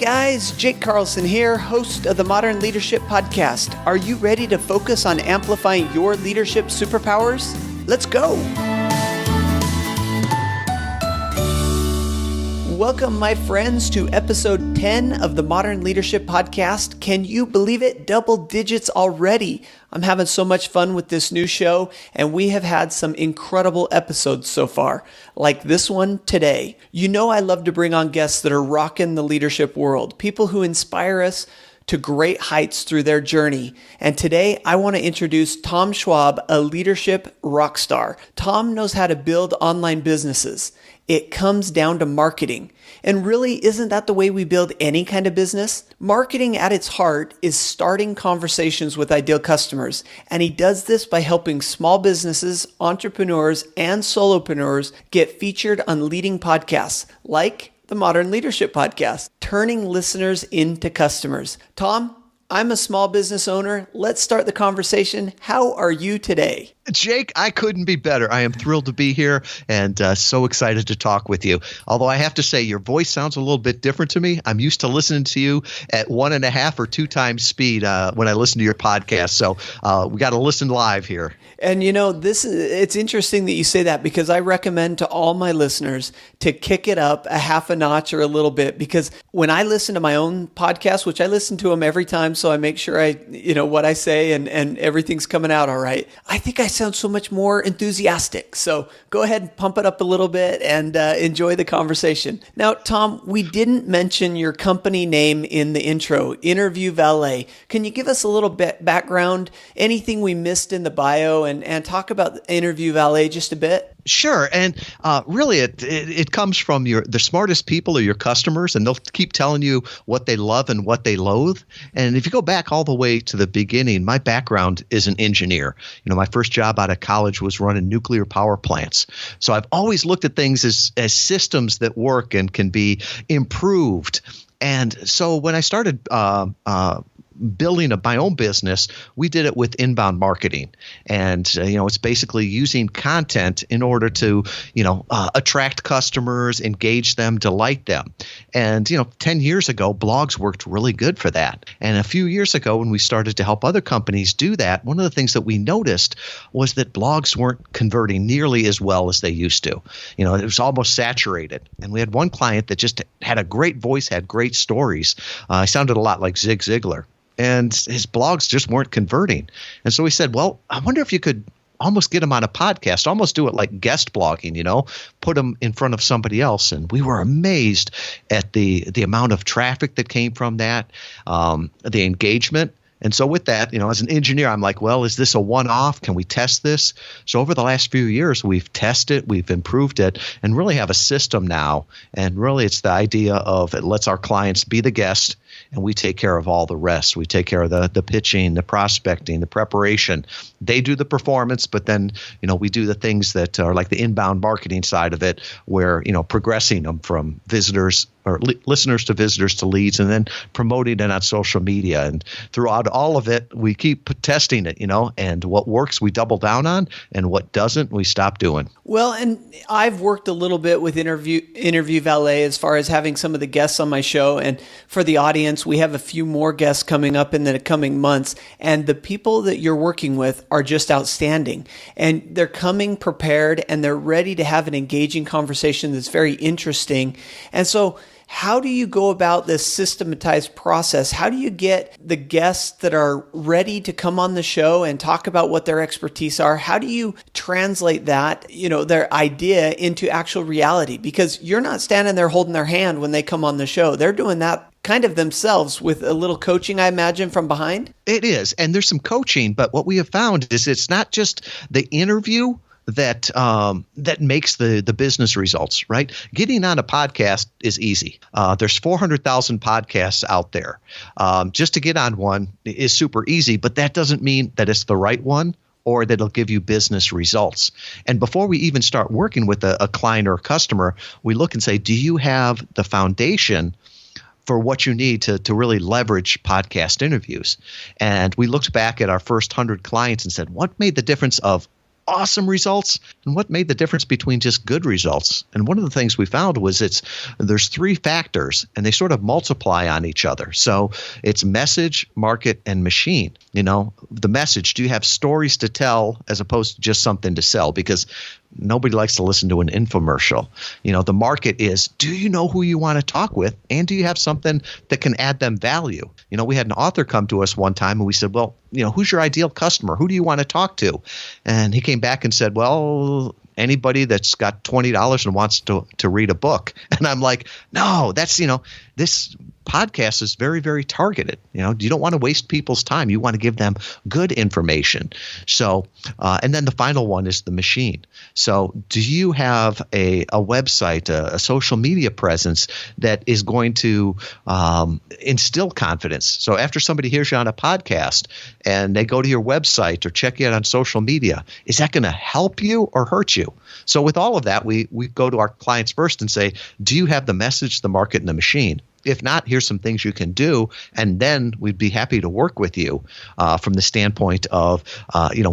guys, Jake Carlson here, host of the Modern Leadership Podcast. Are you ready to focus on amplifying your leadership superpowers? Let's go! Welcome, my friends, to episode 10 of the Modern Leadership Podcast. Can you believe it? Double digits already. I'm having so much fun with this new show, and we have had some incredible episodes so far, like this one today. You know I love to bring on guests that are rocking the leadership world, people who inspire us to great heights through their journey. And today I want to introduce Tom Schwab, a leadership rock star. Tom knows how to build online businesses. It comes down to marketing. And really, isn't that the way we build any kind of business? Marketing at its heart is starting conversations with ideal customers. And he does this by helping small businesses, entrepreneurs, and solopreneurs get featured on leading podcasts like the Modern Leadership Podcast, turning listeners into customers. Tom, I'm a small business owner. Let's start the conversation. How are you today? Jake, I couldn't be better. I am thrilled to be here and so excited to talk with you. Although I have to say, your voice sounds a little bit different to me. I'm used to listening to you at 1.5 or 2 times speed when I listen to your podcast. So we got to listen live here. And you know, it's interesting that you say that, because I recommend to all my listeners to kick it up a half a notch or a little bit, because when I listen to my own podcast, which I listen to them every time, so I make sure what I say and everything's coming out all right, I think I sound so much more enthusiastic. So go ahead and pump it up a little bit and enjoy the conversation. Now, Tom, we didn't mention your company name in the intro, Interview Valet. Can you give us a little bit background, anything we missed in the bio, and talk about Interview Valet just a bit? Sure. And really, it comes from the smartest people are your customers, and they'll keep telling you what they love and what they loathe. And if you go back all the way to the beginning, my background is an engineer. You know, my first job out of college was running nuclear power plants. So I've always looked at things as systems that work and can be improved. And so when I started building my own business, we did it with inbound marketing. And, it's basically using content in order to, attract customers, engage them, delight them. And, 10 years ago, blogs worked really good for that. And a few years ago, when we started to help other companies do that, one of the things that we noticed was that blogs weren't converting nearly as well as they used to. It was almost saturated. And we had one client that just had a great voice, had great stories. He sounded a lot like Zig Ziglar. And his blogs just weren't converting. And so we said, well, I wonder if you could almost get him on a podcast, almost do it like guest blogging, put him in front of somebody else. And we were amazed at the amount of traffic that came from that, the engagement. And so with that, as an engineer, I'm like, well, is this a one-off? Can we test this? So over the last few years, we've tested, we've improved it, and really have a system now. And really, it's the idea of it lets our clients be the guest, and we take care of all the rest. We take care of the pitching, the prospecting, the preparation. They do the performance, but then, we do the things that are like the inbound marketing side of it, where, progressing them from visitors or listeners to visitors to leads, and then promoting it on social media. And throughout all of it, we keep testing it, and what works, we double down on, and what doesn't, we stop doing. Well, and I've worked a little bit with Interview Valet as far as having some of the guests on my show. And for the audience, we have a few more guests coming up in the coming months. And the people that you're working with are just outstanding. And they're coming prepared, and they're ready to have an engaging conversation that's very interesting. And so how do you go about this systematized process? How do you get the guests that are ready to come on the show and talk about what their expertise are? How do you translate that, their idea into actual reality? Because you're not standing there holding their hand when they come on the show. They're doing that kind of themselves with a little coaching, I imagine, from behind. It is. And there's some coaching, but what we have found is it's not just the interview that makes the business results, right? Getting on a podcast is easy. There's 400,000 podcasts out there. Just to get on one is super easy, but that doesn't mean that it's the right one or that it'll give you business results. And before we even start working with a client or a customer, we look and say, do you have the foundation for what you need to really leverage podcast interviews? And we looked back at our first 100 clients and said, what made the difference of awesome results and what made the difference between just good results. And one of the things we found was there's 3 factors and they sort of multiply on each other. So it's message, market, and machine. The message, do you have stories to tell as opposed to just something to sell? Because nobody likes to listen to an infomercial. The market is, do you know who you want to talk with? And do you have something that can add them value? We had an author come to us one time and we said, well, who's your ideal customer? Who do you want to talk to? And he came back and said, well, anybody that's got $20 and wants to read a book. And I'm like, no, that's, this podcast is very, very targeted. You don't want to waste people's time. You want to give them good information. So, and then the final one is the machine. So do you have a website, a social media presence that is going to instill confidence? So after somebody hears you on a podcast and they go to your website or check you out on social media, is that going to help you or hurt you? So with all of that, we go to our clients first and say, do you have the message, the market, and the machine? If not, here's some things you can do, and then we'd be happy to work with you from the standpoint of,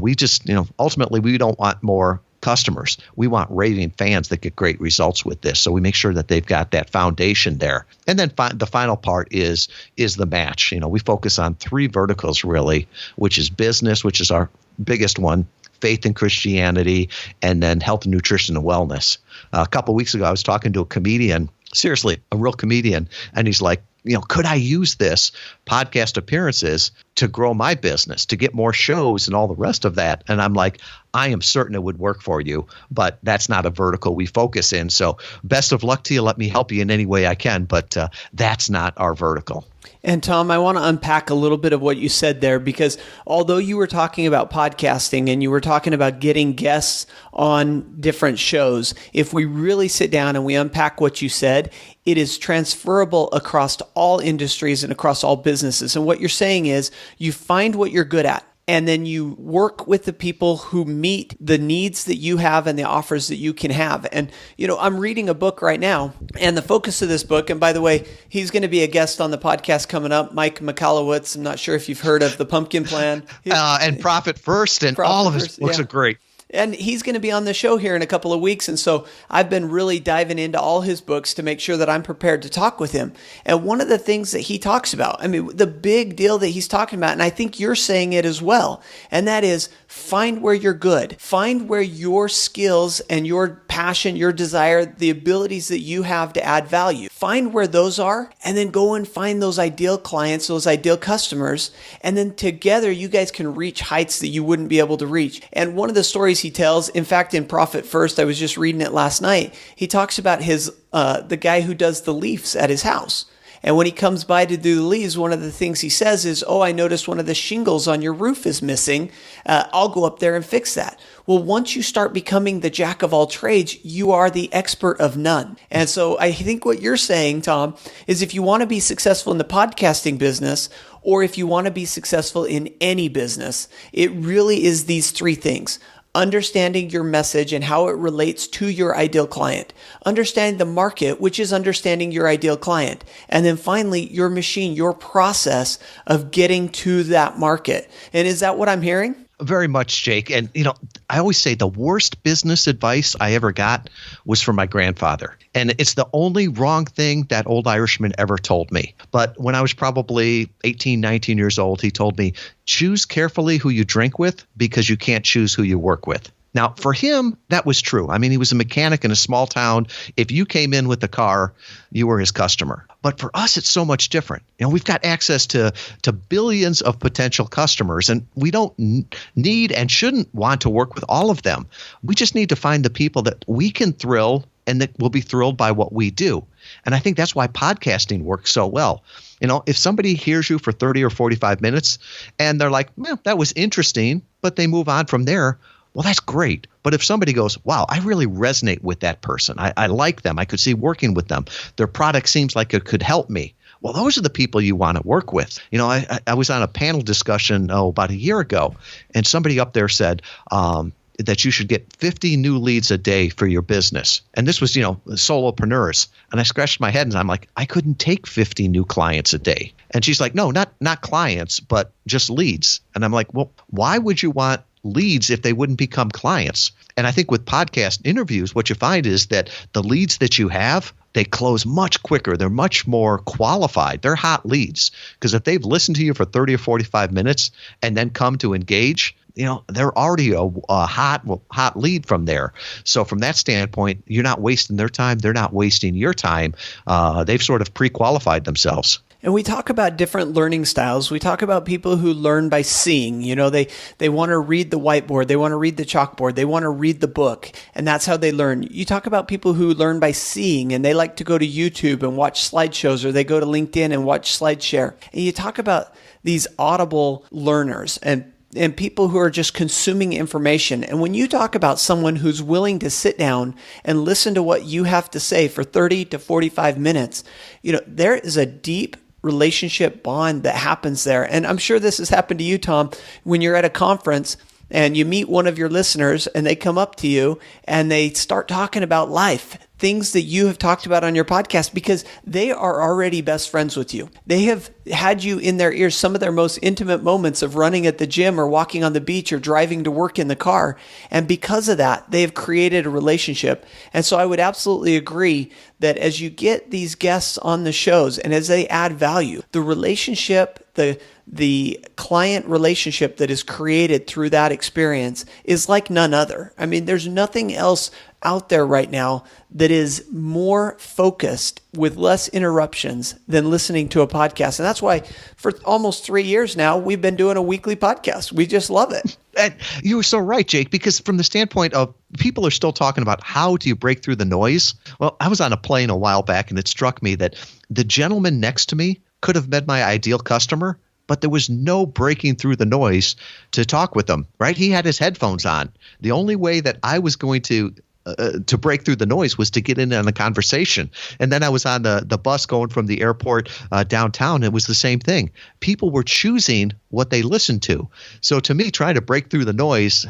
we just, ultimately we don't want more customers. We want raving fans that get great results with this. So we make sure that they've got that foundation there. And then the final part is the match. We focus on 3 verticals really, which is business, which is our biggest one, faith and Christianity, and then health and nutrition and wellness. A couple of weeks ago, I was talking to a comedian, seriously, a real comedian, and he's like, could I use this podcast appearances to grow my business, to get more shows and all the rest of that? And I'm like, I am certain it would work for you, but that's not a vertical we focus in. So best of luck to you. Let me help you in any way I can, but that's not our vertical. And Tom, I want to unpack a little bit of what you said there, because although you were talking about podcasting and you were talking about getting guests on different shows, if we really sit down and we unpack what you said, it is transferable across all industries and across all businesses. And what you're saying is you find what you're good at, and then you work with the people who meet the needs that you have and the offers that you can have. And, I'm reading a book right now, and the focus of this book, and by the way, he's going to be a guest on the podcast coming up, Mike Michalowicz. I'm not sure if you've heard of The Pumpkin Plan. And Profit First, and Profit all of his First, books yeah. are great. And he's going to be on the show here in a couple of weeks. And so I've been really diving into all his books to make sure that I'm prepared to talk with him. And one of the things that he talks about, the big deal that he's talking about, and I think you're saying it as well, and that is find where you're good. Find where your skills and your passion, your desire, the abilities that you have to add value. Find where those are, and then go and find those ideal clients, those ideal customers. And then together you guys can reach heights that you wouldn't be able to reach. And one of the stories he tells, in fact, in Profit First, I was just reading it last night, he talks about the guy who does the leaves at his house. And when he comes by to do the leaves, one of the things he says is, I noticed one of the shingles on your roof is missing. I'll go up there and fix that. Well, once you start becoming the jack of all trades, you are the expert of none. And so I think what you're saying, Tom, is if you want to be successful in the podcasting business, or if you want to be successful in any business, it really is these 3 things. Understanding your message and how it relates to your ideal client, understanding the market, which is understanding your ideal client, and then finally your machine, your process of getting to that market. And is that what I'm hearing? Very much, Jake. And, I always say the worst business advice I ever got was from my grandfather. And it's the only wrong thing that old Irishman ever told me. But when I was probably 18, 19 years old, he told me, choose carefully who you drink with because you can't choose who you work with. Now, for him, that was true. He was a mechanic in a small town. If you came in with the car, you were his customer. But for us, it's so much different. We've got access to billions of potential customers, and we don't need and shouldn't want to work with all of them. We just need to find the people that we can thrill and that will be thrilled by what we do. And I think that's why podcasting works so well. If somebody hears you for 30 or 45 minutes and they're like, that was interesting, but they move on from there, well, that's great. But if somebody goes, wow, I really resonate with that person. I like them. I could see working with them. Their product seems like it could help me. Well, those are the people you want to work with. I was on a panel discussion about a year ago, and somebody up there said that you should get 50 new leads a day for your business. And this was, solopreneurs. And I scratched my head and I'm like, I couldn't take 50 new clients a day. And she's like, no, not clients, but just leads. And I'm like, well, why would you want leads if they wouldn't become clients. And I think with podcast interviews, what you find is that the leads that you have, they close much quicker. They're much more qualified. They're hot leads, because if they've listened to you for 30 or 45 minutes and then come to engage, they're already a hot lead from there. So from that standpoint, you're not wasting their time. They're not wasting your time. They've sort of pre-qualified themselves. And we talk about different learning styles. We talk about people who learn by seeing. They want to read the whiteboard. They want to read the chalkboard. They want to read the book. And that's how they learn. You talk about people who learn by seeing, and they like to go to YouTube and watch slideshows, or they go to LinkedIn and watch SlideShare. And you talk about these audible learners and people who are just consuming information. And when you talk about someone who's willing to sit down and listen to what you have to say for 30 to 45 minutes, there is a deep relationship bond that happens there. And I'm sure this has happened to you, Tom, when you're at a conference and you meet one of your listeners and they come up to you and they start talking about life, things that you have talked about on your podcast, because they are already best friends with you. They have had you in their ears, some of their most intimate moments of running at the gym or walking on the beach or driving to work in the car. And because of that, they have created a relationship. And so I would absolutely agree that as you get these guests on the shows and as they add value, the relationship, the client relationship that is created through that experience is like none other. I mean, there's nothing else out there right now that is more focused with less interruptions than listening to a podcast. And that's why for almost 3 years now, we've been doing a weekly podcast. We just love it. And you were so right, Jake, because from the standpoint of people are still talking about how do you break through the noise? Well, I was on a plane a while back and it struck me that the gentleman next to me could have been my ideal customer, but there was no breaking through the noise to talk with him, right? He had his headphones on. The only way that I was going to break through the noise was to get in on the conversation. And then I was on the bus going from the airport downtown. It was the same thing. People were choosing what they listened to. So to me, trying to break through the noise,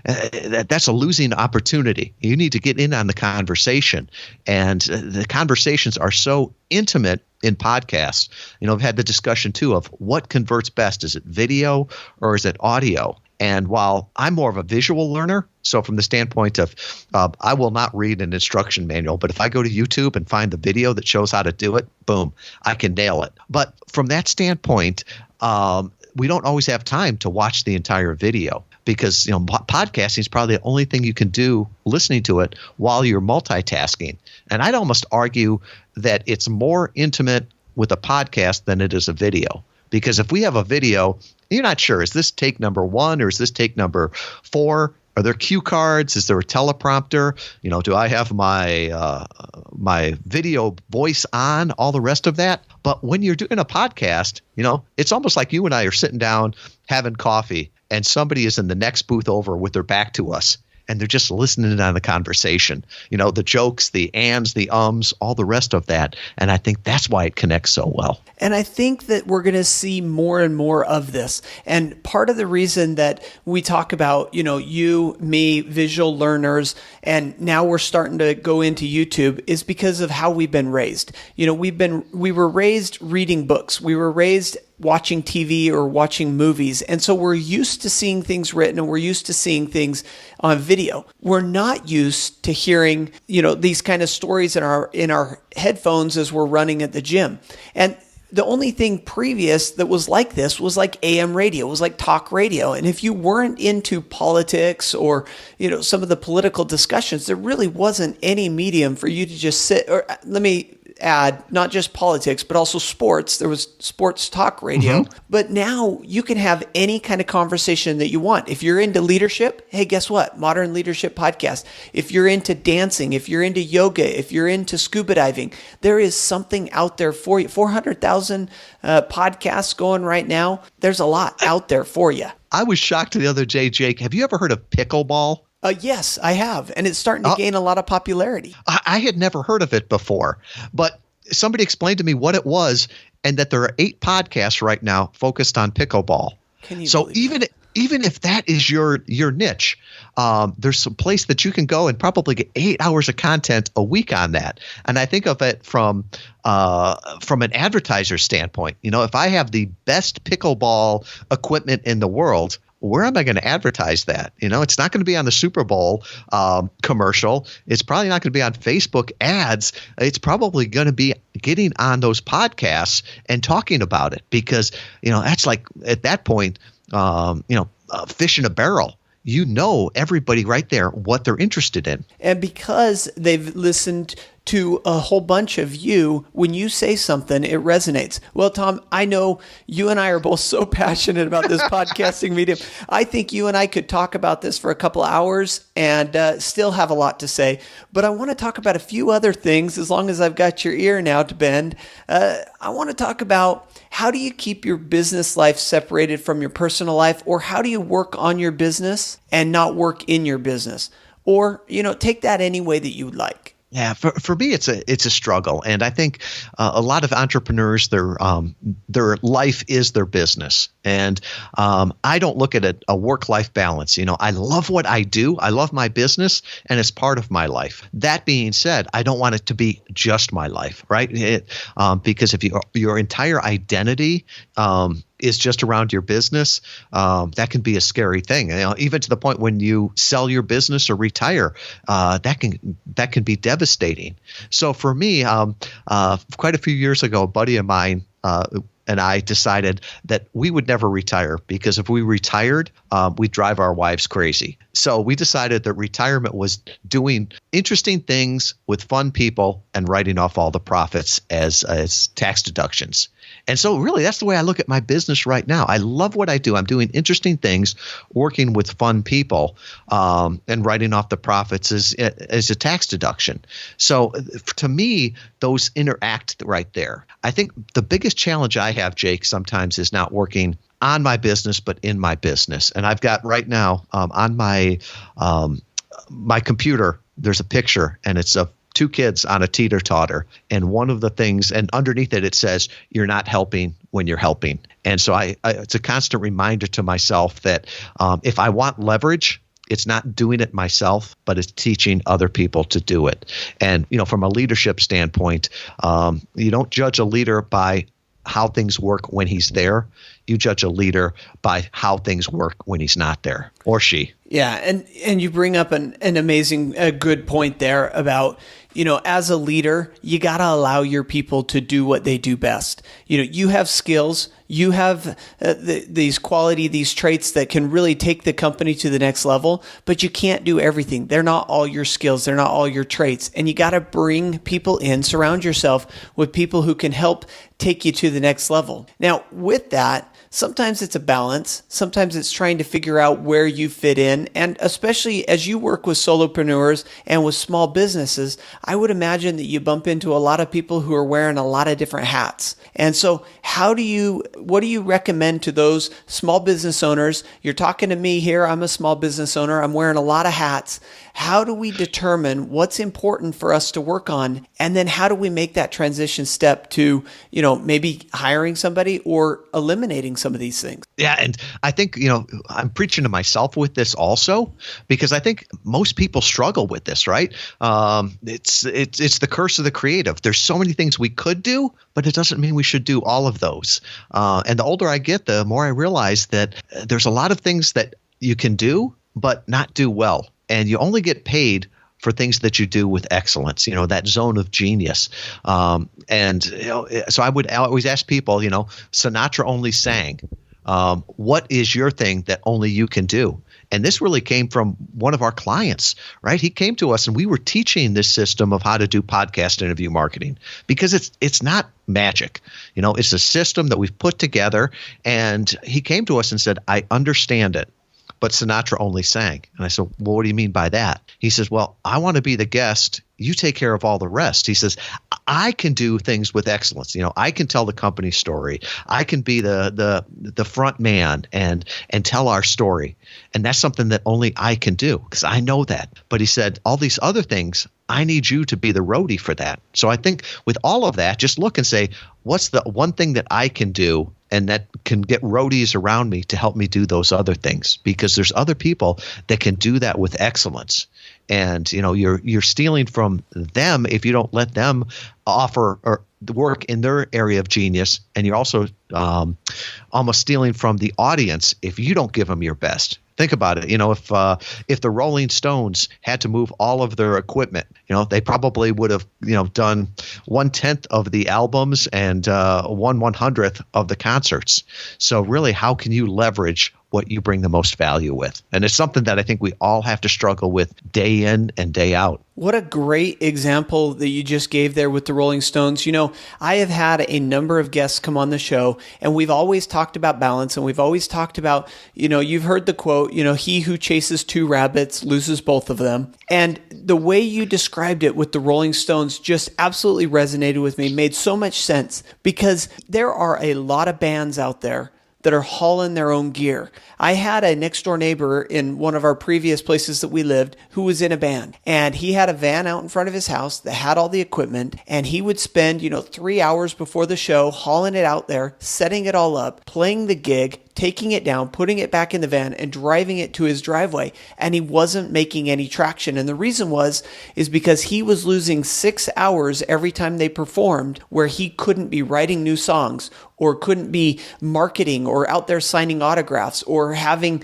that's a losing opportunity. You need to get in on the conversation. And the conversations are so intimate in podcasts. I've had the discussion too of what converts best. Is it video or is it audio? And while I'm more of a visual learner, so from the standpoint of I will not read an instruction manual, but if I go to YouTube and find the video that shows how to do it, boom, I can nail it. But from that standpoint, we don't always have time to watch the entire video because podcasting is probably the only thing you can do listening to it while you're multitasking. And I'd almost argue that it's more intimate with a podcast than it is a video. Because if we have a video, you're not sure, is this take number 1 or is this take number 4? Are there cue cards? Is there a teleprompter? Do I have my video voice on? All the rest of that. But when you're doing a podcast, it's almost like you and I are sitting down having coffee and somebody is in the next booth over with their back to us. And they're just listening in on the conversation, the jokes, the ands, the ums, all the rest of that. And I think that's why it connects so well. And I think that we're going to see more and more of this. And part of the reason that we talk about, you, me, visual learners, and now we're starting to go into YouTube is because of how we've been raised. We were raised reading books. We were raised watching TV or watching movies. And so we're used to seeing things written and we're used to seeing things on video. We're not used to hearing, these kind of stories in our headphones as we're running at the gym. And the only thing previous that was like this was like AM radio, it was like talk radio. And if you weren't into politics or, some of the political discussions, there really wasn't any medium for you to just sit, or let me add, not just politics, but also sports. There was sports talk radio. Mm-hmm. But now you can have any kind of conversation that you want. If you're into leadership, hey, guess what? Modern Leadership Podcast. If you're into dancing, if you're into yoga, if you're into scuba diving, there is something out there for you. 400,000 podcasts going right now. There's a lot out there for you. I was shocked the other day, Jake. Have you ever heard of pickleball? Yes, I have. And it's starting to gain a lot of popularity. I had never heard of it before, but somebody explained to me what it was and that there are 8 podcasts right now focused on pickleball. Can you so believe even that? even if that is your niche, there's some place that you can go and probably get 8 hours of content a week on that. And I think of it from an advertiser standpoint. If I have the best pickleball equipment in the world, where am I going to advertise that? It's not going to be on the Super Bowl commercial. It's probably not going to be on Facebook ads. It's probably going to be getting on those podcasts and talking about it, because that's like, at that point, fish in a barrel. Everybody right there, what they're interested in. And because they've listened to a whole bunch of you, when you say something, it resonates. Well, Tom, I know you and I are both so passionate about this podcasting medium. I think you and I could talk about this for a couple hours and still have a lot to say. But I want to talk about a few other things, as long as I've got your ear now to bend. I want to talk about, how do you keep your business life separated from your personal life? Or how do you work on your business and not work in your business? Or, take that any way that you would like. Yeah, for me, it's a struggle, and I think a lot of entrepreneurs, their life is their business, and I don't look at a work-life balance. I love what I do, I love my business, and it's part of my life. That being said, I don't want it to be just my life, right? Because if your entire identity is just around your business, that can be a scary thing. Even to the point when you sell your business or retire, that can be devastating. So for me, quite a few years ago, a buddy of mine and I decided that we would never retire, because if we retired, we'd drive our wives crazy. So we decided that retirement was doing interesting things with fun people and writing off all the profits as tax deductions. And so really, that's the way I look at my business right now. I love what I do. I'm doing interesting things, working with fun people, and writing off the profits as a tax deduction. So to me, those interact right there. I think the biggest challenge I have, Jake, sometimes is not working on my business, but in my business. And I've got right now on my computer, there's a picture, and it's of 2 kids on a teeter-totter. And one of the things, and underneath it says, "You're not helping when you're helping." And so it's a constant reminder to myself that if I want leverage, it's not doing it myself, but it's teaching other people to do it. And, from a leadership standpoint, you don't judge a leader by how things work when he's there. You judge a leader by how things work when he's not there, or she. Yeah, and you bring up an amazing good point there about, as a leader, you got to allow your people to do what they do best. You have skills, you have these traits that can really take the company to the next level, but you can't do everything. They're not all your skills, they're not all your traits. And you got to bring people in, surround yourself with people who can help take you to the next level. Now, with that, sometimes it's a balance. Sometimes it's trying to figure out where you fit in. And especially as you work with solopreneurs and with small businesses, I would imagine that you bump into a lot of people who are wearing a lot of different hats. And so what do you recommend to those small business owners? You're talking to me here. I'm a small business owner. I'm wearing a lot of hats. How do we determine what's important for us to work on? And then how do we make that transition step to, maybe hiring somebody or eliminating some of these things? Yeah. And I think, I'm preaching to myself with this also, because I think most people struggle with this, right? It's the curse of the creative. There's so many things we could do, but it doesn't mean we should do all of those. And the older I get, the more I realize that there's a lot of things that you can do, but not do well. And you only get paid for things that you do with excellence, that zone of genius. So I would always ask people, Sinatra only sang. What is your thing that only you can do? And this really came from one of our clients, right? He came to us and we were teaching this system of how to do podcast interview marketing, because it's not magic. It's a system that we've put together. And he came to us and said, "I understand it, but Sinatra only sang." And I said, "Well, what do you mean by that?" He says, "Well, I want to be the guest you take care of all the rest. He says, I can do things with excellence. I can tell the company story. I can be the front man and tell our story. And that's something that only I can do because I know that. But he said, all these other things, I need you to be the roadie for that. So I think with all of that, just look and say, what's the one thing that I can do and that can get roadies around me to help me do those other things? Because there's other people that can do that with excellence. And you're stealing from them if you don't let them offer or work in their area of genius, and you're also almost stealing from the audience if you don't give them your best. Think about it. If the Rolling Stones had to move all of their equipment, they probably would have done 1/10 of the albums and 1/100th of the concerts. So really, how can you leverage what you bring the most value with? And it's something that I think we all have to struggle with day in and day out. What a great example that you just gave there with the Rolling Stones. I have had a number of guests come on the show, and we've always talked about balance, and we've always talked about, you've heard the quote, he who chases two rabbits loses both of them. And the way you described it with the Rolling Stones just absolutely resonated with me, made so much sense, because there are a lot of bands out there that are hauling their own gear. I had a next door neighbor in one of our previous places that we lived who was in a band, and he had a van out in front of his house that had all the equipment, and he would spend 3 hours before the show hauling it out there, setting it all up, playing the gig, taking it down, putting it back in the van, and driving it to his driveway. And he wasn't making any traction. And the reason is because he was losing 6 hours every time they performed, where he couldn't be writing new songs, or couldn't be marketing, or out there signing autographs, or having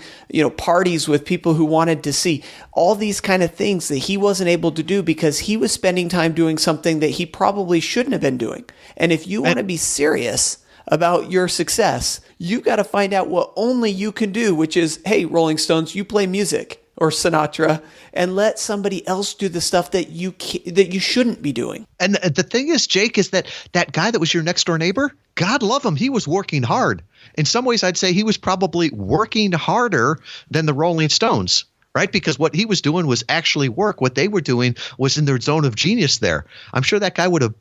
parties with people who wanted to see. All these kind of things that he wasn't able to do because he was spending time doing something that he probably shouldn't have been doing. And if you want to be serious about your success, you got to find out what only you can do, which is, hey, Rolling Stones, you play music, or Sinatra, and let somebody else do the stuff that you shouldn't be doing. And the thing is, Jake, is that guy that was your next door neighbor, God love him, he was working hard. In some ways, I'd say he was probably working harder than the Rolling Stones. Right? Because what he was doing was actually work. What they were doing was in their zone of genius there. I'm sure that guy would have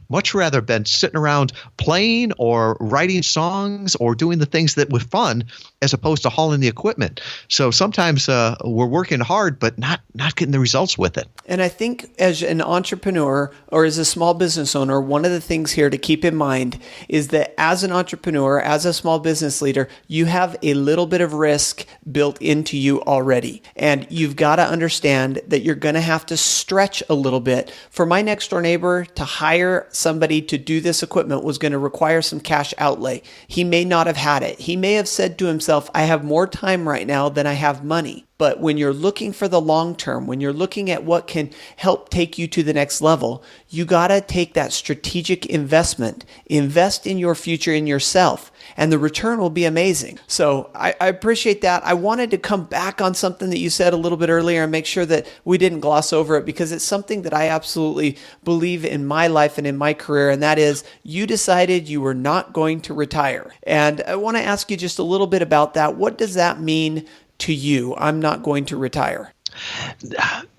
much rather been sitting around playing or writing songs or doing the things that were fun as opposed to hauling the equipment. So sometimes we're working hard, but not getting the results with it. And I think as an entrepreneur or as a small business owner, one of the things here to keep in mind is that as an entrepreneur, as a small business leader, you have a little bit of risk built into you already. And you've got to understand that you're going to have to stretch a little bit. For my next door neighbor to hire somebody to do this equipment was going to require some cash outlay. He may not have had it. He may have said to himself, I have more time right now than I have money. But when you're looking for the long term, when you're looking at what can help take you to the next level, you got to take that strategic investment, invest in your future, in yourself, and the return will be amazing. So I appreciate that. I wanted to come back on something that you said a little bit earlier and make sure that we didn't gloss over it, because it's something that I absolutely believe in my life and in my career, and that is you decided you were not going to retire. And I want to ask you just a little bit about that. What does that mean to you? I'm not going to retire.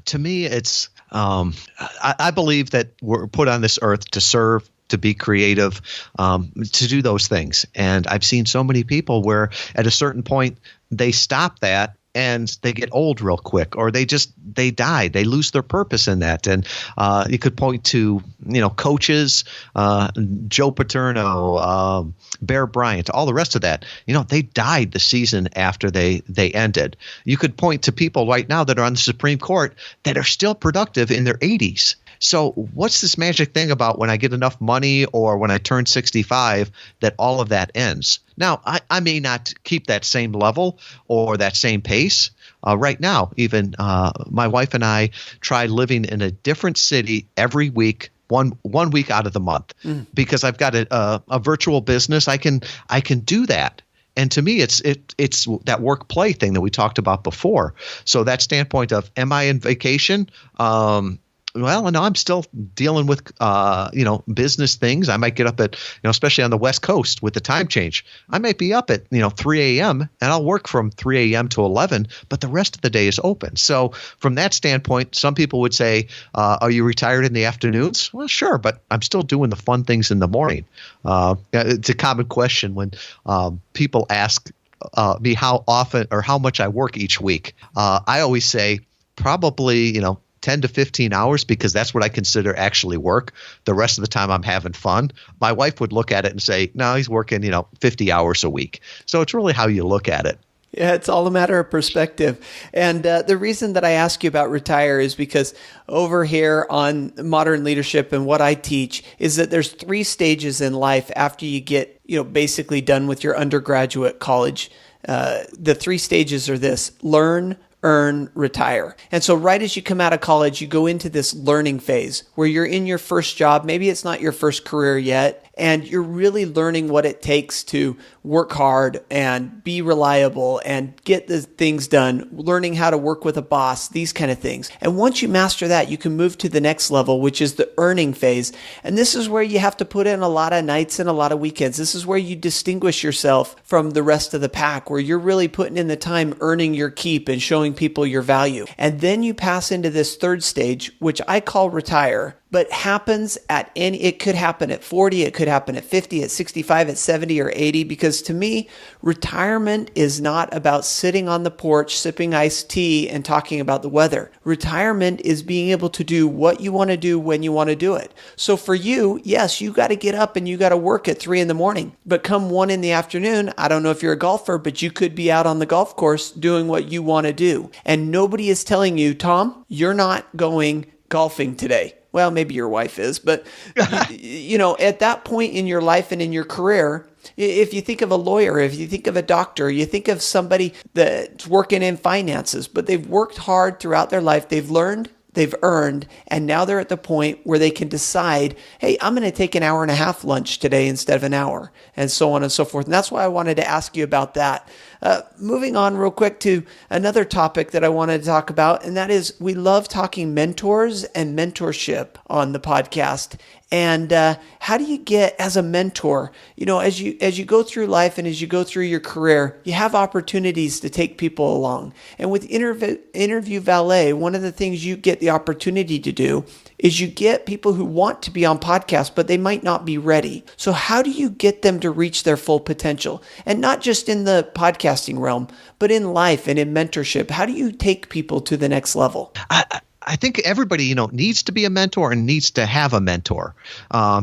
To me, it's I believe that we're put on this earth to serve, to be creative, to do those things. And I've seen so many people where at a certain point they stop that and they get old real quick, or they die. They lose their purpose in that. And you could point to, coaches, Joe Paterno, Bear Bryant, all the rest of that. They died the season after they ended. You could point to people right now that are on the Supreme Court that are still productive in their 80s. So what's this magic thing about when I get enough money or when I turn 65 that all of that ends? Now, I may not keep that same level or that same pace. Right now, even my wife and I try living in a different city every week, one week out of the month, because I've got a virtual business. I can do that. And to me, it's that work play thing that we talked about before. So that standpoint of, am I in vacation? Well, no, I'm still dealing with, business things. I might get up at, especially on the West Coast with the time change. I might be up at, 3 a.m. and I'll work from 3 a.m. to 11, but the rest of the day is open. So from that standpoint, some people would say, are you retired in the afternoons? Well, sure, but I'm still doing the fun things in the morning. It's a common question when people ask me how often or how much I work each week. I always say probably, 10 to 15 hours because that's what I consider actually work. The rest of the time I'm having fun. My wife would look at it and say, no, he's working, 50 hours a week. So it's really how you look at it. Yeah, it's all a matter of perspective. And the reason that I ask you about retire is because over here on Modern Leadership and what I teach is that there's 3 stages in life after you get, basically done with your undergraduate college. The 3 stages are this: learn, earn, retire. And so right as you come out of college, you go into this learning phase where you're in your first job. Maybe it's not your first career yet, and you're really learning what it takes to work hard and be reliable and get the things done, learning how to work with a boss, these kind of things. And once you master that, you can move to the next level, which is the earning phase. And this is where you have to put in a lot of nights and a lot of weekends. This is where you distinguish yourself from the rest of the pack, where you're really putting in the time earning your keep and showing people your value. And then you pass into this 3rd stage, which I call retire, but happens it could happen at 40, it could happen at 50, at 65, at 70 or 80, because to me, retirement is not about sitting on the porch, sipping iced tea and talking about the weather. Retirement is being able to do what you want to do when you want to do it. So for you, yes, you got to get up and you got to work at 3 a.m, but come 1 p.m, I don't know if you're a golfer, but you could be out on the golf course doing what you want to do. And nobody is telling you, Tom, you're not going golfing today. Well, maybe your wife is, but at that point in your life and in your career, if you think of a lawyer, if you think of a doctor, you think of somebody that's working in finances, but they've worked hard throughout their life, they've learned, they've earned, and now they're at the point where they can decide, hey, I'm going to take an hour and a half lunch today instead of an hour, and so on and so forth. And that's why I wanted to ask you about that. Moving on real quick to another topic that I wanted to talk about, and that is we love talking mentors and mentorship on the podcast. And how do you get as a mentor, as you go through life and as you go through your career, you have opportunities to take people along. And with Interview Valet, one of the things you get the opportunity to do is you get people who want to be on podcasts, but they might not be ready. So how do you get them to reach their full potential? And not just in the podcasting realm, but in life and in mentorship. How do you take people to the next level? I think everybody, needs to be a mentor and needs to have a mentor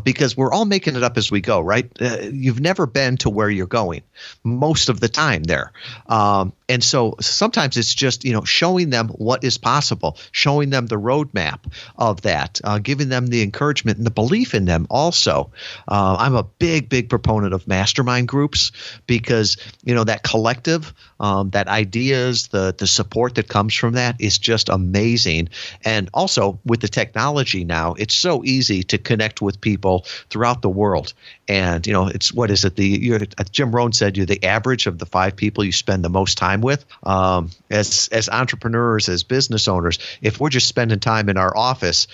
because we're all making it up as we go, right? You've never been to where you're going most of the time there. And so sometimes it's just, showing them what is possible, showing them the roadmap of that, giving them the encouragement and the belief in them also. I'm a big proponent of mastermind groups because, that collective, that ideas, the support that comes from that is just amazing. And also with the technology now, it's so easy to connect with people throughout the world. And, it's what is it? Jim Rohn said you're the average of the 5 people you spend the most time with. As entrepreneurs, as business owners, if we're just spending time in our office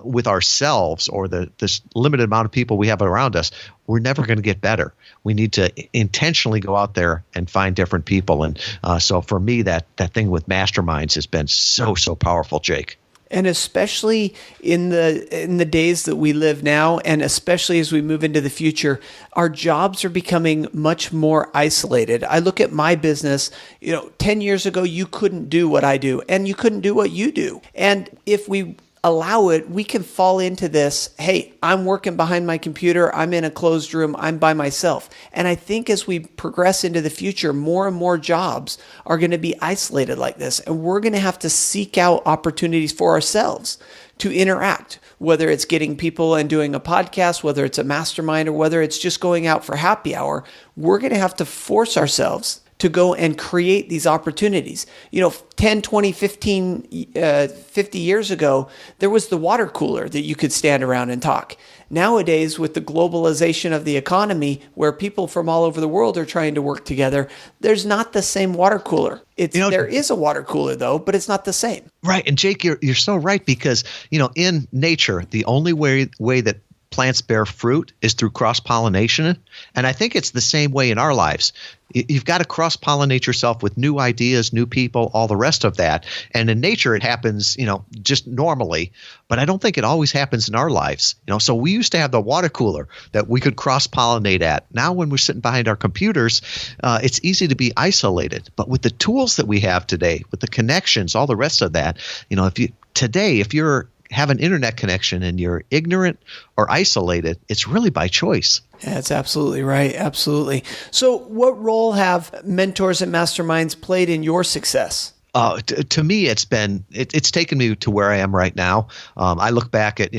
with ourselves or this limited amount of people we have around us, we're never going to get better. We need to intentionally go out there and find different people. And so for me, that thing with masterminds has been so powerful, Jake. And especially in the days that we live now, and especially as we move into the future, our jobs are becoming much more isolated. I look at my business, 10 years ago, you couldn't do what I do, and you couldn't do what you do. And if we allow it, we can fall into this, hey, I'm working behind my computer, I'm in a closed room, I'm by myself. And I think as we progress into the future, more and more jobs are going to be isolated like this. And we're going to have to seek out opportunities for ourselves to interact, whether it's getting people and doing a podcast, whether it's a mastermind, or whether it's just going out for happy hour. We're going to have to force ourselves to go and create these opportunities. 10, 20, 15, 50 years ago, there was the water cooler that you could stand around and talk. Nowadays, with the globalization of the economy, where people from all over the world are trying to work together, there's not the same water cooler. There is a water cooler, though, but it's not the same. Right. And Jake, you're so right, because, in nature, the only way that plants bear fruit is through cross-pollination. And I think it's the same way in our lives. You've got to cross-pollinate yourself with new ideas, new people, all the rest of that. And in nature, it happens, just normally. But I don't think it always happens in our lives. So we used to have the water cooler that we could cross-pollinate at. Now when we're sitting behind our computers, it's easy to be isolated. But with the tools that we have today, with the connections, all the rest of that, if you're have an internet connection and you're ignorant or isolated, it's really by choice. That's absolutely right. Absolutely. So what role have mentors and masterminds played in your success? To me, it's taken me to where I am right now. I look back at,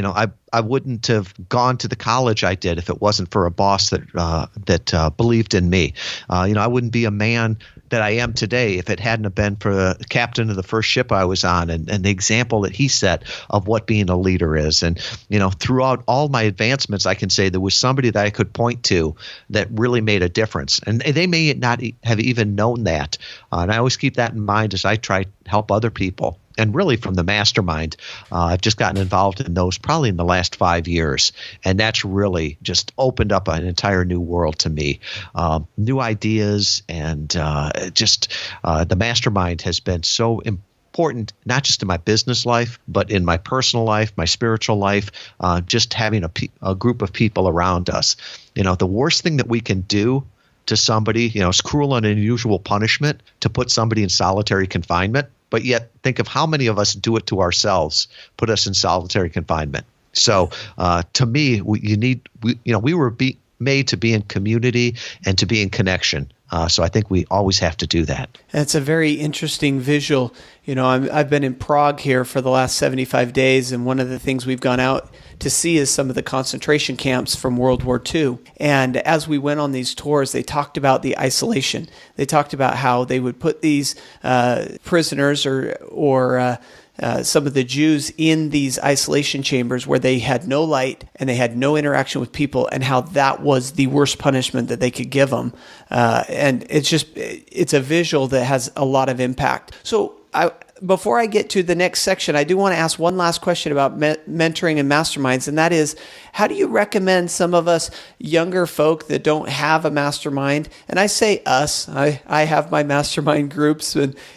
I wouldn't have gone to the college I did if it wasn't for a boss that believed in me. I wouldn't be a man that I am today if it hadn't have been for the captain of the first ship I was on and the example that he set of what being a leader is. And, throughout all my advancements, I can say there was somebody that I could point to that really made a difference. And they may not have even known that. And I always keep that in mind as I try to help other people. And really from the Mastermind, I've just gotten involved in those probably in the last 5 years. And that's really just opened up an entire new world to me. New ideas and the Mastermind has been so important, not just in my business life, but in my personal life, my spiritual life, just having a group of people around us. The worst thing that we can do to somebody, it's cruel and unusual punishment to put somebody in solitary confinement. But yet think of how many of us do it to ourselves, put us in solitary confinement. So to me, we were made to be in community and to be in connection. So I think we always have to do that. That's a very interesting visual. I've been in Prague here for the last 75 days, and one of the things we've gone out to see is some of the concentration camps from World War II. And as we went on these tours, they talked about the isolation. They talked about how they would put these prisoners or some of the Jews in these isolation chambers where they had no light and they had no interaction with people, and how that was the worst punishment that they could give them. And it's a visual that has a lot of impact. So before I get to the next section, I do want to ask one last question about mentoring and masterminds, and that is, how do you recommend some of us younger folk that don't have a mastermind, and I say us, I have my mastermind groups,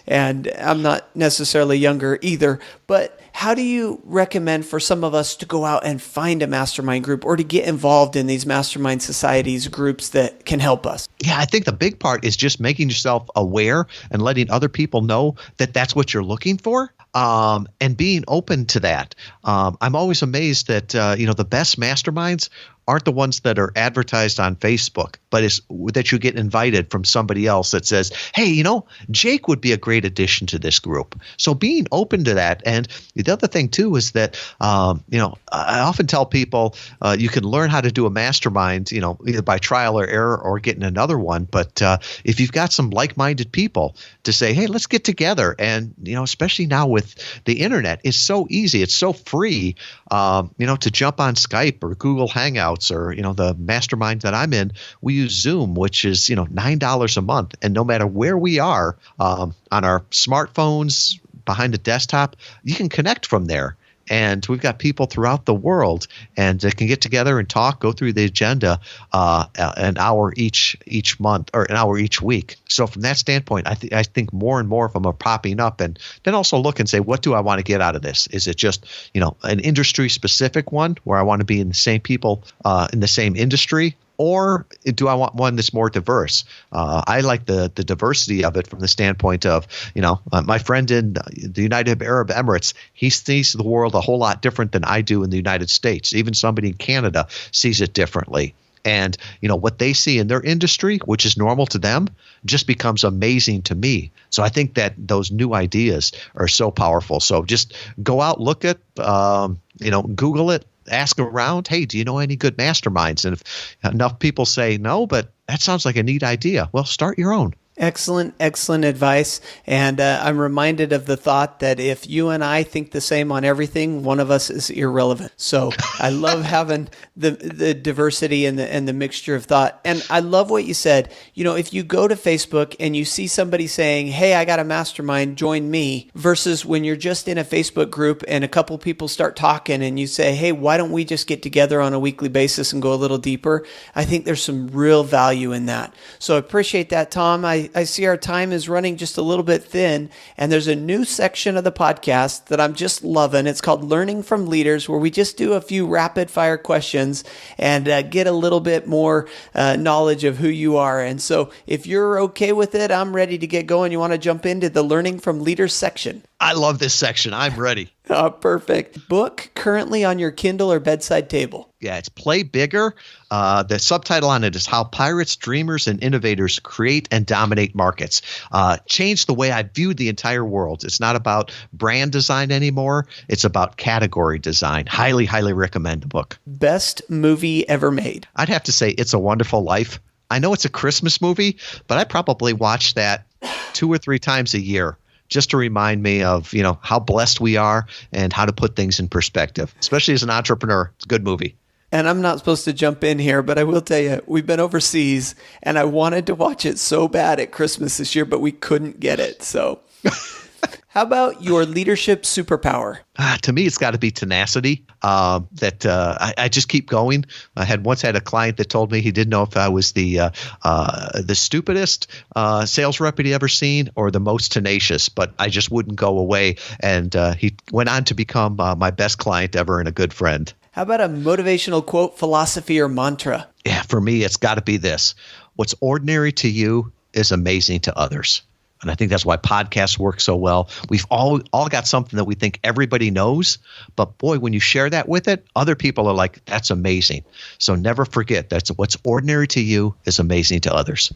and I'm not necessarily younger either, but how do you recommend for some of us to go out and find a mastermind group or to get involved in these mastermind societies, groups that can help us? Yeah, I think the big part is just making yourself aware and letting other people know that that's what you're looking for. And being open to that. I'm always amazed that, the best masterminds aren't the ones that are advertised on Facebook, but it's that you get invited from somebody else that says, hey, Jake would be a great addition to this group. So being open to that. And the other thing too is that, I often tell people you can learn how to do a mastermind, either by trial or error or getting another one. But if you've got some like-minded people to say, hey, let's get together. And, especially now with the internet, it's so easy. It's so free, to jump on Skype or Google Hangouts or, the mastermind that I'm in, we use Zoom, which is, $9 a month. And no matter where we are on our smartphones, behind the desktop, you can connect from there. And we've got people throughout the world, and they can get together and talk, go through the agenda an hour each month or an hour each week. So from that standpoint, I think more and more of them are popping up. And then also look and say, what do I want to get out of this? Is it just an industry specific one where I want to be in the same people in the same industry? Or do I want one that's more diverse? I like the diversity of it from the standpoint of, my friend in the United Arab Emirates, he sees the world a whole lot different than I do in the United States. Even somebody in Canada sees it differently. And, what they see in their industry, which is normal to them, just becomes amazing to me. So I think that those new ideas are so powerful. So just go out, look at, Google it. Ask around, hey, do you know any good masterminds? And if enough people say no, but that sounds like a neat idea, well, start your own. Excellent, excellent advice. And I'm reminded of the thought that if you and I think the same on everything, one of us is irrelevant. So I love having the diversity and the mixture of thought. And I love what you said. You know, if you go to Facebook and you see somebody saying, hey, I got a mastermind, join me, versus when you're just in a Facebook group and a couple people start talking and you say, hey, why don't we just get together on a weekly basis and go a little deeper? I think there's some real value in that. So I appreciate that, Tom. I see our time is running just a little bit thin, and there's a new section of the podcast that I'm just loving. It's called Learning from Leaders, where we just do a few rapid fire questions and get a little bit more knowledge of who you are. And so if you're okay with it, I'm ready to get going. You want to jump into the Learning from Leaders section? I love this section. I'm ready. Oh, perfect. Book currently on your Kindle or bedside table? Yeah, it's Play Bigger. The subtitle on it is How Pirates, Dreamers, and Innovators Create and Dominate Markets. Changed the way I viewed the entire world. It's not about brand design anymore. It's about category design. Highly, highly recommend the book. Best movie ever made? I'd have to say It's a Wonderful Life. I know it's a Christmas movie, but I probably watch that 2 or 3 times a year, just to remind me of, how blessed we are and how to put things in perspective, especially as an entrepreneur. It's a good movie. And I'm not supposed to jump in here, but I will tell you, we've been overseas and I wanted to watch it so bad at Christmas this year, but we couldn't get it. So how about your leadership superpower? To me, it's got to be tenacity. I just keep going. I once had a client that told me he didn't know if I was the stupidest sales rep he'd ever seen or the most tenacious, but I just wouldn't go away. And he went on to become my best client ever and a good friend. How about a motivational quote, philosophy, or mantra? Yeah, for me, it's got to be this. What's ordinary to you is amazing to others. And I think that's why podcasts work so well. We've all got something that we think everybody knows. But boy, when you share that with it, other people are like, that's amazing. So never forget that what's ordinary to you is amazing to others.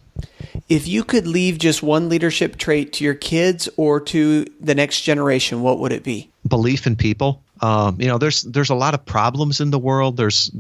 If you could leave just one leadership trait to your kids or to the next generation, what would it be? Belief in people. There's a lot of problems in the world. There's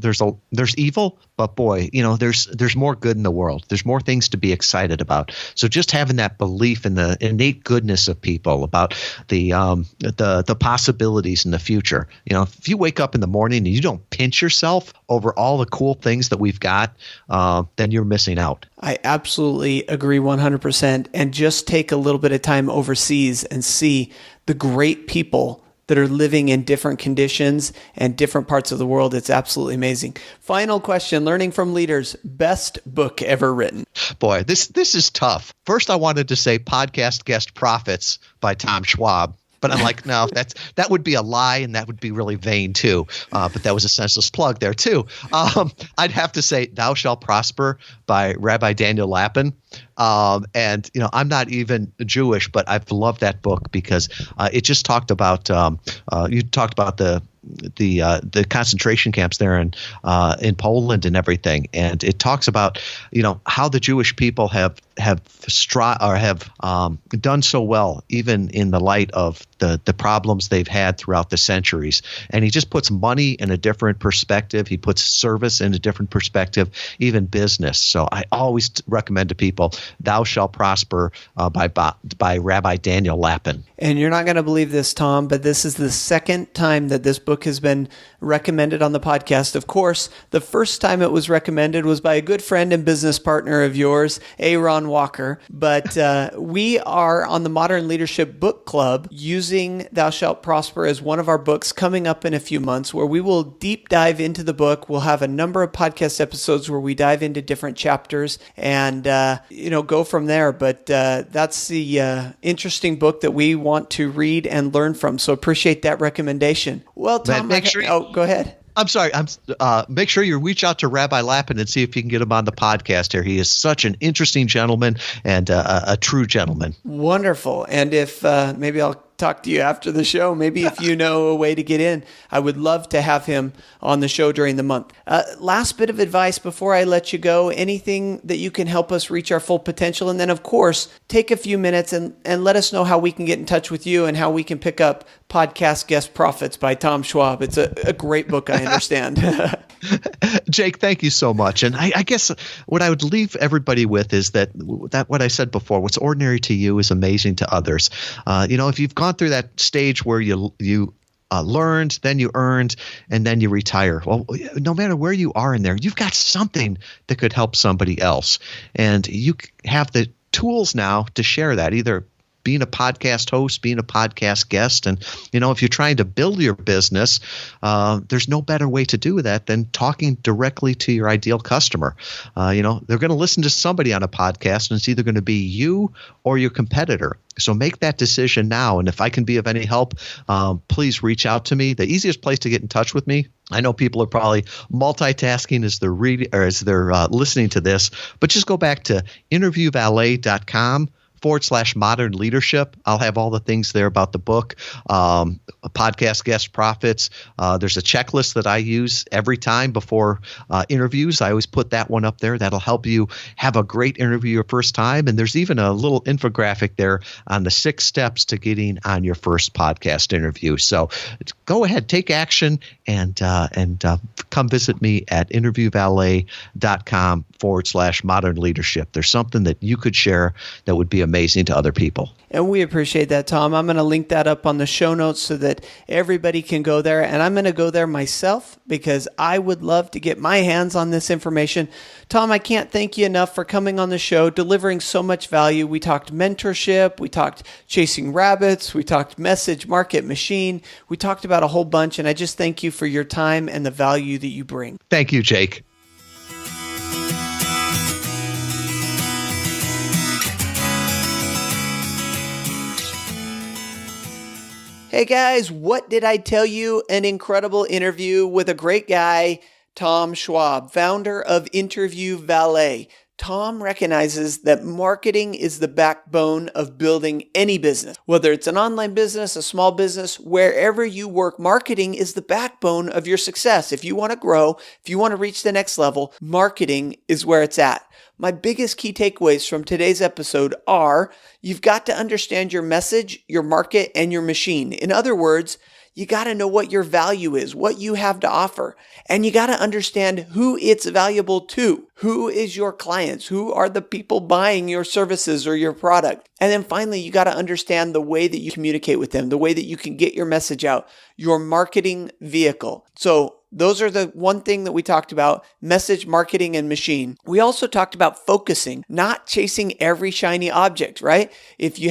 evil, but boy, there's more good in the world. There's more things to be excited about. So just having that belief in the innate goodness of people, about the possibilities in the future. If you wake up in the morning and you don't pinch yourself over all the cool things that we've got, then you're missing out. I absolutely agree 100%. And just take a little bit of time overseas and see the great people that are living in different conditions and different parts of the world. It's absolutely amazing. Final question, Learning from Leaders, best book ever written? Boy, this is tough. First, I wanted to say Podcast Guest Profits by Tom Schwab. But I'm like, no, that would be a lie, and that would be really vain too. But that was a senseless plug there too. I'd have to say Thou Shalt Prosper by Rabbi Daniel Lapin. And I'm not even Jewish, but I've loved that book because it just talked about you talked about the concentration camps there in Poland and everything, and it talks about how the Jewish people have done so well even in the light of the problems they've had throughout the centuries. And he just puts money in a different perspective. He puts service in a different perspective, even business. So I always recommend to people Thou Shalt Prosper by Rabbi Daniel Lapin. And you're not going to believe this, Tom, but this is the second time that this book has been recommended on the podcast. Of course, the first time it was recommended was by a good friend and business partner of yours, Aaron Walker. But we are on the Modern Leadership Book Club using Thou Shalt Prosper as one of our books coming up in a few months, where we will deep dive into the book. We'll have a number of podcast episodes where we dive into different chapters and go from there. But that's the interesting book that we want to read and learn from. So appreciate that recommendation. Well, Tom, go ahead. I'm sorry. Make sure you reach out to Rabbi Lapin and see if you can get him on the podcast here. He is such an interesting gentleman and a true gentleman. Wonderful. And if maybe I'll talk to you after the show. Maybe if you know a way to get in, I would love to have him on the show during the month. Last bit of advice before I let you go, anything that you can help us reach our full potential. And then, of course, take a few minutes and let us know how we can get in touch with you and how we can pick up Podcast Guest Profits by Tom Schwab. It's a great book, I understand. Jake, thank you so much. And I guess what I would leave everybody with is that what I said before, what's ordinary to you is amazing to others. If you've gone through that stage where you learned, then you earned, and then you retire. Well, no matter where you are in there, you've got something that could help somebody else. And you have the tools now to share that, either being a podcast host, being a podcast guest. And, if you're trying to build your business, there's no better way to do that than talking directly to your ideal customer. They're going to listen to somebody on a podcast, and it's either going to be you or your competitor. So make that decision now. And if I can be of any help, please reach out to me. The easiest place to get in touch with me, I know people are probably multitasking as they're reading or as they're listening to this, but just go back to interviewvalet.com/modern leadership. I'll have all the things there about the book, podcast guest profits. There's a checklist that I use every time before interviews. I always put that one up there. That'll help you have a great interview your first time. And there's even a little infographic there on the 6 steps to getting on your first podcast interview. So go ahead, take action, and come visit me at interviewvalet.com/modern leadership. There's something that you could share that would be amazing to other people. And we appreciate that, Tom. I'm going to link that up on the show notes so that everybody can go there. And I'm going to go there myself because I would love to get my hands on this information. Tom, I can't thank you enough for coming on the show, delivering so much value. We talked mentorship. We talked chasing rabbits. We talked message, market, machine. We talked about a whole bunch. And I just thank you for your time and the value that you bring. Thank you, Jake. Hey guys, what did I tell you? An incredible interview with a great guy, Tom Schwab, founder of Interview Valet. Tom recognizes that marketing is the backbone of building any business. Whether it's an online business, a small business, wherever you work, marketing is the backbone of your success. If you want to grow, if you want to reach the next level, marketing is where it's at. My biggest key takeaways from today's episode are you've got to understand your message, your market, and your machine. In other words, you got to know what your value is, what you have to offer, and you got to understand who it's valuable to. Who is your clients? Who are the people buying your services or your product? And then finally, you got to understand the way that you communicate with them, the way that you can get your message out, your marketing vehicle. So those are the one thing that we talked about, message, marketing, and machine. We also talked about focusing, not chasing every shiny object, right? If you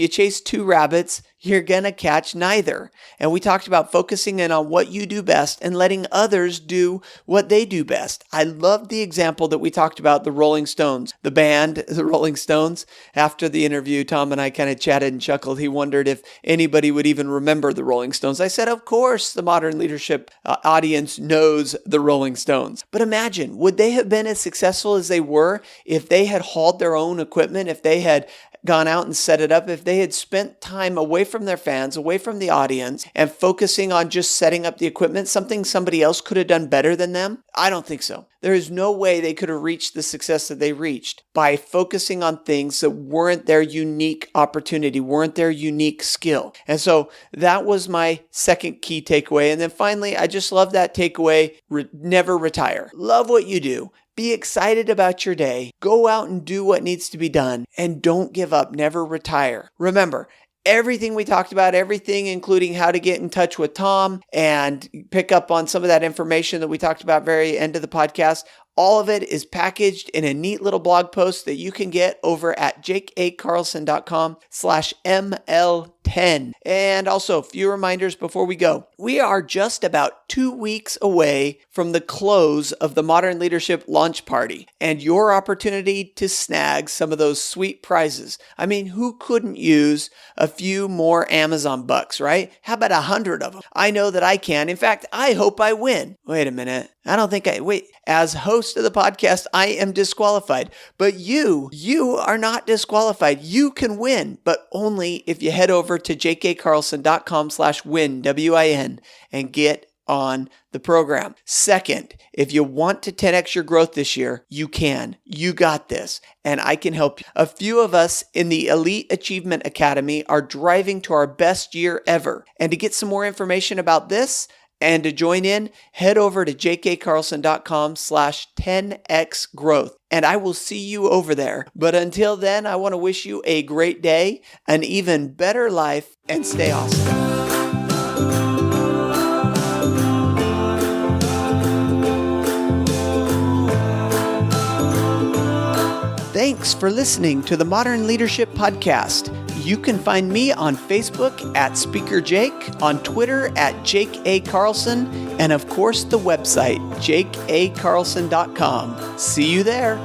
chase 2 rabbits, you're going to catch neither. And we talked about focusing in on what you do best and letting others do what they do best. I love the example that we talked about, the Rolling Stones, the band, the Rolling Stones. After the interview, Tom and I kind of chatted and chuckled. He wondered if anybody would even remember the Rolling Stones. I said, of course, the modern leadership audience knows the Rolling Stones. But imagine, would they have been as successful as they were if they had hauled their own equipment, if they had gone out and set it up, if they had spent time away from their fans, away from the audience, and focusing on just setting up the equipment, something somebody else could have done better than them? I don't think so. There is no way they could have reached the success that they reached by focusing on things that weren't their unique opportunity, weren't their unique skill. And so that was my second key takeaway. And then finally, I just love that takeaway, never retire. Love what you do. Be excited about your day. Go out and do what needs to be done. And don't give up. Never retire. Remember, everything we talked about, everything including how to get in touch with Tom and pick up on some of that information that we talked about very end of the podcast, all of it is packaged in a neat little blog post that you can get over at jakeacarlson.com/ML10. And also, a few reminders before we go. We are just about 2 weeks away from the close of the Modern Leadership Launch Party and your opportunity to snag some of those sweet prizes. I mean, who couldn't use a few more Amazon bucks, right? How about 100 of them? I know that I can. In fact, I hope I win. Wait a minute. As host of the podcast, I am disqualified, but you are not disqualified. You can win, but only if you head over to jakeacarlson.com/win, WIN, and get on the program. Second, if you want to 10x your growth this year, you can. You got this, and I can help you. A few of us in the Elite Achievement Academy are driving to our best year ever. And to get some more information about this And to join in, head over to jkcarlson.com/10x growth, and I will see you over there. But until then, I want to wish you a great day, an even better life, and stay awesome. Thanks for listening to the Modern Leadership Podcast. You can find me on Facebook at Speaker Jake, on Twitter at Jake A. Carlson, and of course the website, jakeacarlson.com. See you there.